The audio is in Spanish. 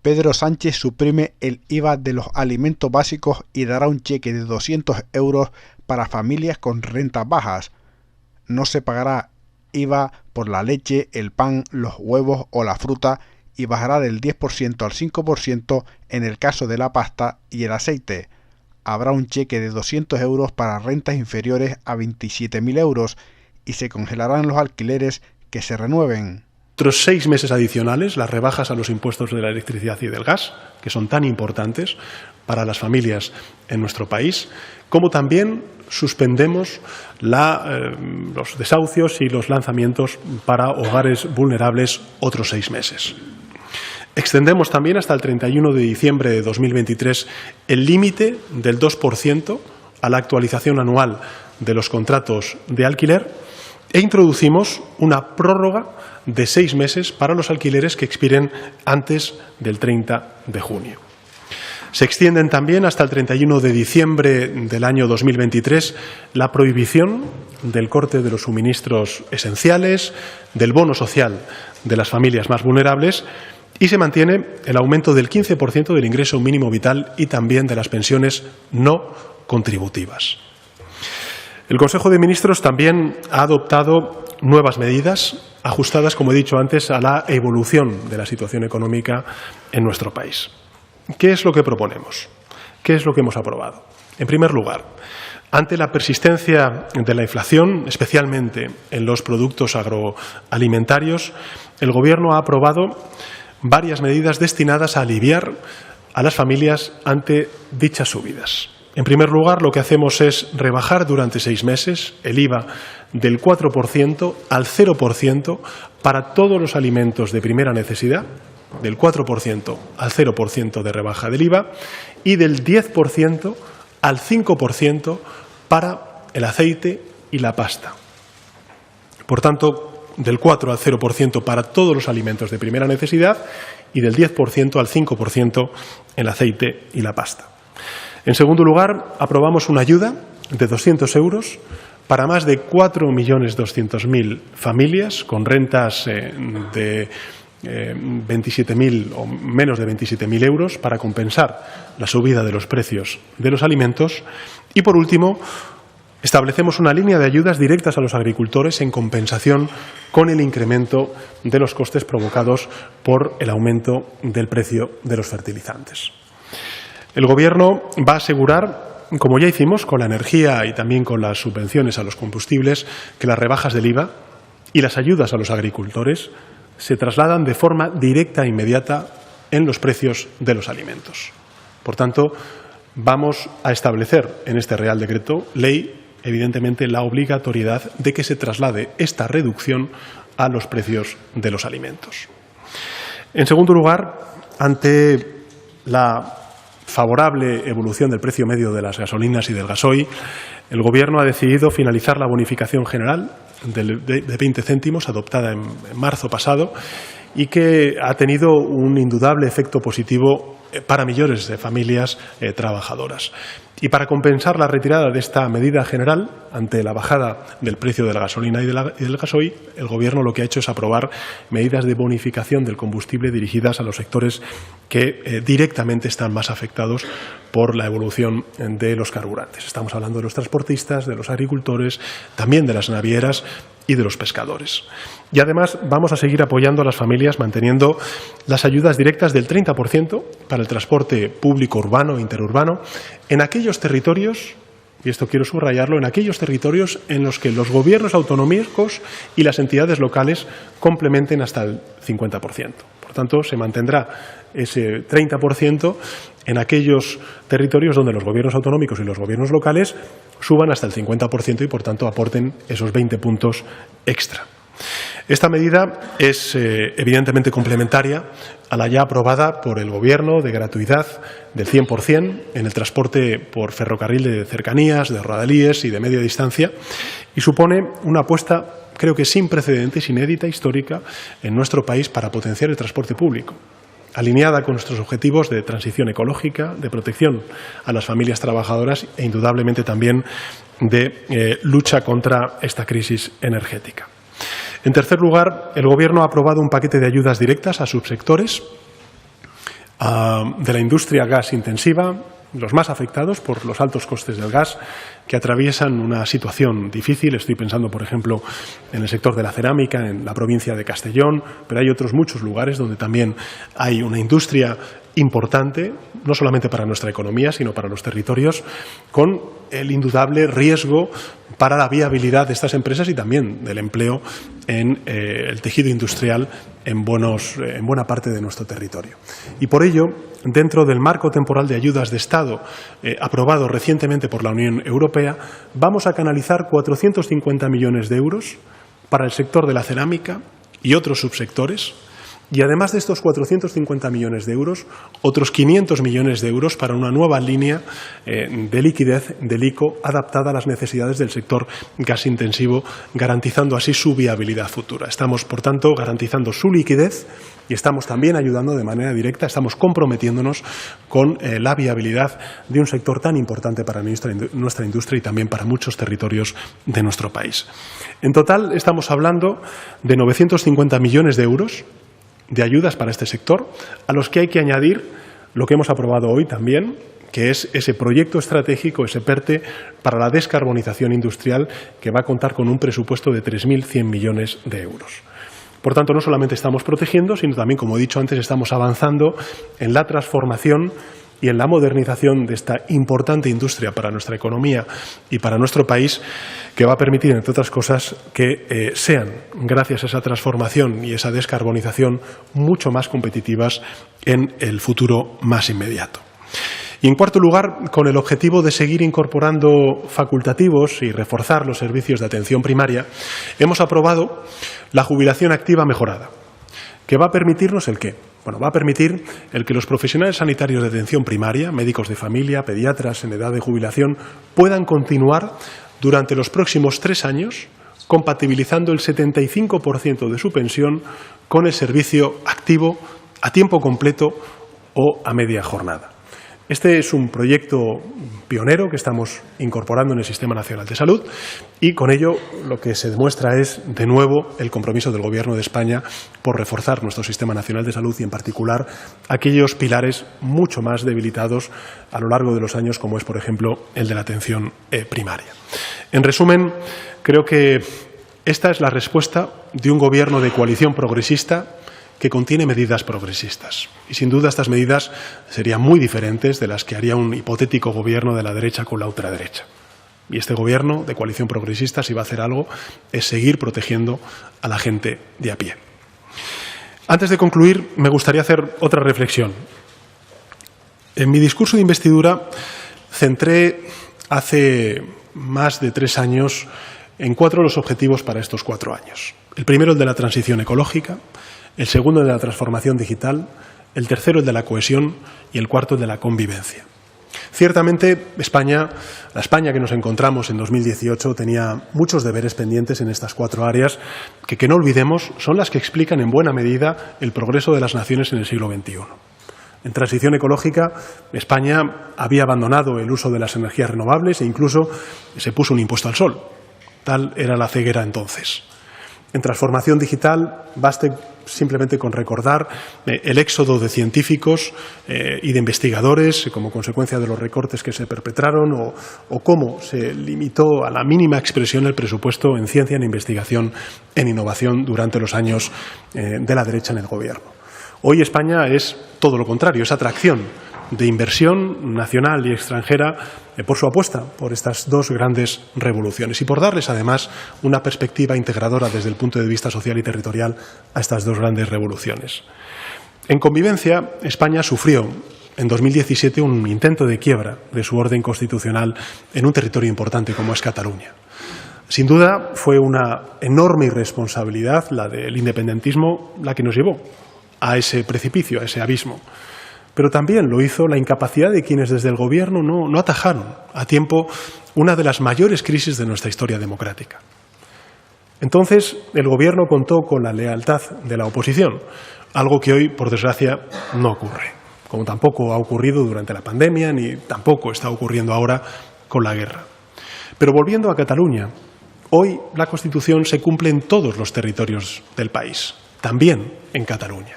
Pedro Sánchez suprime el IVA de los alimentos básicos y dará un cheque de 200 euros para familias con rentas bajas. No se pagará IVA por la leche, el pan, los huevos o la fruta y bajará del 10% al 5% en el caso de la pasta y el aceite. Habrá un cheque de 200 euros para rentas inferiores a 27.000 euros y se congelarán los alquileres que se renueven. Otros 6 meses adicionales, las rebajas a los impuestos de la electricidad y del gas, que son tan importantes para las familias en nuestro país, como también suspendemos los desahucios y los lanzamientos para hogares vulnerables otros 6 meses. Extendemos también hasta el 31 de diciembre de 2023 el límite del 2% a la actualización anual de los contratos de alquiler e introducimos una prórroga de 6 meses para los alquileres que expiren antes del 30 de junio. Se extienden también hasta el 31 de diciembre del año 2023 la prohibición del corte de los suministros esenciales, del bono social de las familias más vulnerables y se mantiene el aumento del 15% del ingreso mínimo vital y también de las pensiones no contributivas. El Consejo de Ministros también ha adoptado nuevas medidas ajustadas, como he dicho antes, a la evolución de la situación económica en nuestro país. ¿Qué es lo que proponemos? ¿Qué es lo que hemos aprobado? En primer lugar, ante la persistencia de la inflación, especialmente en los productos agroalimentarios, el Gobierno ha aprobado varias medidas destinadas a aliviar a las familias ante dichas subidas. En primer lugar, lo que hacemos es rebajar durante 6 meses el IVA del 4% al 0% para todos los alimentos de primera necesidad, del 4% al 0% de rebaja del IVA y del 10% al 5% para el aceite y la pasta. Por tanto, del 4 al 0% para todos los alimentos de primera necesidad y del 10% al 5% en el aceite y la pasta. En segundo lugar, aprobamos una ayuda de 200 euros para más de 4.200.000 familias con rentas de 27.000 o menos de 27.000 euros para compensar la subida de los precios de los alimentos. Y, por último, establecemos una línea de ayudas directas a los agricultores en compensación con el incremento de los costes provocados por el aumento del precio de los fertilizantes. El Gobierno va a asegurar, como ya hicimos con la energía y también con las subvenciones a los combustibles, que las rebajas del IVA y las ayudas a los agricultores se trasladan de forma directa e inmediata en los precios de los alimentos. Por tanto, vamos a establecer en este Real Decreto Ley, evidentemente, la obligatoriedad de que se traslade esta reducción a los precios de los alimentos. En segundo lugar, ante la favorable evolución del precio medio de las gasolinas y del gasoil, el Gobierno ha decidido finalizar la bonificación general de 20 céntimos adoptada en marzo pasado y que ha tenido un indudable efecto positivo para millones de familias trabajadoras. Y para compensar la retirada de esta medida general ante la bajada del precio de la gasolina y del gasoil, el Gobierno lo que ha hecho es aprobar medidas de bonificación del combustible dirigidas a los sectores que directamente están más afectados por la evolución de los carburantes. Estamos hablando de los transportistas, de los agricultores, también de las navieras y de los pescadores. Y además vamos a seguir apoyando a las familias manteniendo las ayudas directas del 30% para el transporte público urbano e interurbano en aquellos territorios, y esto quiero subrayarlo, en aquellos territorios en los que los gobiernos autonómicos y las entidades locales complementen hasta el 50%. Por tanto, se mantendrá ese 30% en aquellos territorios donde los gobiernos autonómicos y los gobiernos locales suban hasta el 50% y, por tanto, aporten esos 20 puntos extra. Esta medida es evidentemente complementaria a la ya aprobada por el Gobierno de gratuidad del 100% en el transporte por ferrocarril de cercanías, de rodalíes y de media distancia y supone una apuesta, creo que sin precedentes, inédita, histórica en nuestro país para potenciar el transporte público, alineada con nuestros objetivos de transición ecológica, de protección a las familias trabajadoras e indudablemente también de lucha contra esta crisis energética. En tercer lugar, el Gobierno ha aprobado un paquete de ayudas directas a subsectores de la industria gas intensiva, los más afectados por los altos costes del gas, que atraviesan una situación difícil. Estoy pensando, por ejemplo, en el sector de la cerámica, en la provincia de Castellón, pero hay otros muchos lugares donde también hay una industria importante, no solamente para nuestra economía, sino para los territorios, con el indudable riesgo para la viabilidad de estas empresas y también del empleo en el tejido industrial en buena parte de nuestro territorio. Y por ello, dentro del marco temporal de ayudas de Estado aprobado recientemente por la Unión Europea, vamos a canalizar 450 millones de euros para el sector de la cerámica y otros subsectores. Y además de estos 450 millones de euros, otros 500 millones de euros para una nueva línea de liquidez del ICO adaptada a las necesidades del sector gas intensivo, garantizando así su viabilidad futura. Estamos, por tanto, garantizando su liquidez y estamos también ayudando de manera directa, estamos comprometiéndonos con la viabilidad de un sector tan importante para nuestra industria y también para muchos territorios de nuestro país. En total, estamos hablando de 950 millones de euros de ayudas para este sector, a los que hay que añadir lo que hemos aprobado hoy también, que es ese proyecto estratégico, ese PERTE, para la descarbonización industrial, que va a contar con un presupuesto de 3.100 millones de euros. Por tanto, no solamente estamos protegiendo, sino también, como he dicho antes, estamos avanzando en la transformación y en la modernización de esta importante industria para nuestra economía y para nuestro país, que va a permitir, entre otras cosas, que sean, gracias a esa transformación y esa descarbonización, mucho más competitivas en el futuro más inmediato. Y, en cuarto lugar, con el objetivo de seguir incorporando facultativos y reforzar los servicios de atención primaria, hemos aprobado la jubilación activa mejorada, que va a permitirnos ¿el qué? Bueno, va a permitir el que los profesionales sanitarios de atención primaria, médicos de familia, pediatras en edad de jubilación, puedan continuar durante los próximos 3 años compatibilizando el 75% de su pensión con el servicio activo a tiempo completo o a media jornada. Este es un proyecto pionero que estamos incorporando en el Sistema Nacional de Salud y con ello lo que se demuestra es, de nuevo, el compromiso del Gobierno de España por reforzar nuestro Sistema Nacional de Salud y, en particular, aquellos pilares mucho más debilitados a lo largo de los años, como es, por ejemplo, el de la atención primaria. En resumen, creo que esta es la respuesta de un Gobierno de coalición progresista que contiene medidas progresistas. Y, sin duda, estas medidas serían muy diferentes de las que haría un hipotético gobierno de la derecha con la ultraderecha. Y este gobierno de coalición progresista, si va a hacer algo, es seguir protegiendo a la gente de a pie. Antes de concluir, me gustaría hacer otra reflexión. En mi discurso de investidura centré hace más de 3 años en 4 los objetivos para estos 4 años. El primero, el de la transición ecológica, el segundo, el de la transformación digital, el tercero, el de la cohesión y el cuarto, el de la convivencia. Ciertamente, la España que nos encontramos en 2018 tenía muchos deberes pendientes en estas 4 áreas que no olvidemos, son las que explican en buena medida el progreso de las naciones en el siglo XXI. En transición ecológica, España había abandonado el uso de las energías renovables e incluso se puso un impuesto al sol. Tal era la ceguera entonces. En transformación digital, baste simplemente con recordar el éxodo de científicos y de investigadores como consecuencia de los recortes que se perpetraron o cómo se limitó a la mínima expresión el presupuesto en ciencia, en investigación, en innovación durante los años de la derecha en el gobierno. Hoy España es todo lo contrario, es atracción de inversión nacional y extranjera por su apuesta por estas 2 grandes revoluciones y por darles, además, una perspectiva integradora desde el punto de vista social y territorial a estas 2 grandes revoluciones. En convivencia, España sufrió en 2017 un intento de quiebra de su orden constitucional en un territorio importante como es Cataluña. Sin duda, fue una enorme irresponsabilidad, la del independentismo, la que nos llevó a ese precipicio, a ese abismo. Pero también lo hizo la incapacidad de quienes desde el Gobierno no atajaron a tiempo una de las mayores crisis de nuestra historia democrática. Entonces, el Gobierno contó con la lealtad de la oposición, algo que hoy, por desgracia, no ocurre, como tampoco ha ocurrido durante la pandemia ni tampoco está ocurriendo ahora con la guerra. Pero volviendo a Cataluña, hoy la Constitución se cumple en todos los territorios del país, también en Cataluña.